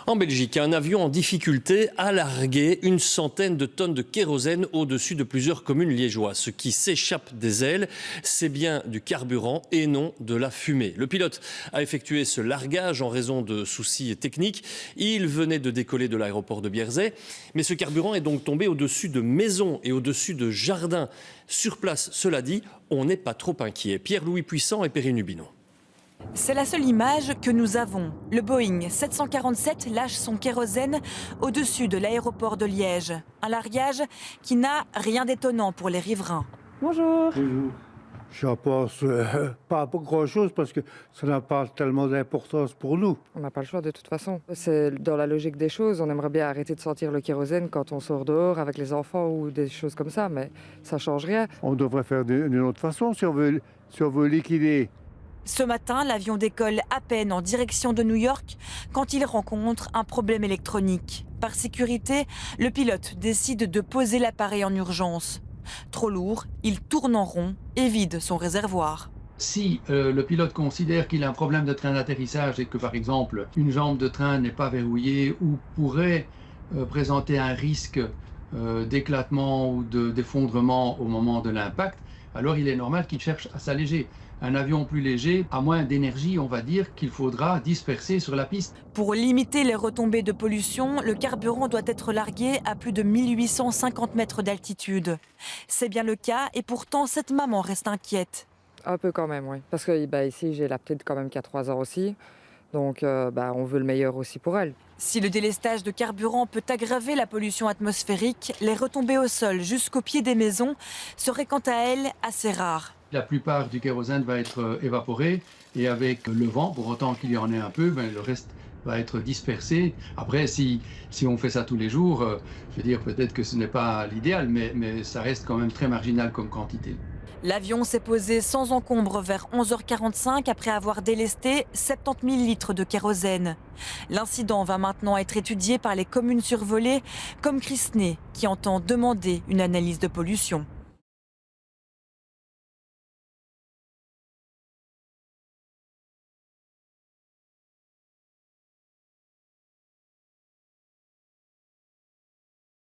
En Belgique, un avion en difficulté a largué une centaine de tonnes de kérosène au-dessus de plusieurs communes liégeoises. Ce qui s'échappe des ailes, c'est bien du carburant et non de la fumée. Le pilote a effectué ce largage en raison de soucis techniques. Il venait de décoller de l'aéroport de Bierzet. Mais ce carburant est donc tombé au-dessus de maisons et au-dessus de jardins. Sur place, cela dit, on n'est pas trop inquiet. Pierre-Louis Puissant et Perrine Hubino. C'est la seule image que nous avons. Le Boeing 747 lâche son kérosène au-dessus de l'aéroport de Liège. Un largage qui n'a rien d'étonnant pour les riverains. Bonjour. Bonjour. Je pense pas grand-chose parce que ça n'a pas tellement d'importance pour nous. On n'a pas le choix de toute façon. C'est dans la logique des choses. On aimerait bien arrêter de sentir le kérosène quand on sort dehors avec les enfants ou des choses comme ça, mais ça change rien. On devrait faire d'une autre façon si on veut liquider. Ce matin, l'avion décolle à peine en direction de New York quand il rencontre un problème électronique. Par sécurité, le pilote décide de poser l'appareil en urgence. Trop lourd, il tourne en rond et vide son réservoir. Si le pilote considère qu'il a un problème de train d'atterrissage et que par exemple une jambe de train n'est pas verrouillée ou pourrait présenter un risque d'éclatement ou d'effondrement au moment de l'impact, alors il est normal qu'il cherche à s'alléger. Un avion plus léger a moins d'énergie, on va dire, qu'il faudra disperser sur la piste. Pour limiter les retombées de pollution, le carburant doit être largué à plus de 1850 mètres d'altitude. C'est bien le cas et pourtant cette maman reste inquiète. Un peu quand même, oui. Parce que ici, j'ai la petite quand même qui a 3 ans aussi. Donc on veut le meilleur aussi pour elle. Si le délestage de carburant peut aggraver la pollution atmosphérique, les retombées au sol jusqu'au pied des maisons seraient quant à elles assez rares. La plupart du kérosène va être évaporé et avec le vent, pour autant qu'il y en ait un peu, le reste va être dispersé. Après, si on fait ça tous les jours, je veux dire peut-être que ce n'est pas l'idéal, mais ça reste quand même très marginal comme quantité. L'avion s'est posé sans encombre vers 11h45 après avoir délesté 70 000 litres de kérosène. L'incident va maintenant être étudié par les communes survolées, comme Crisnay, qui entend demander une analyse de pollution.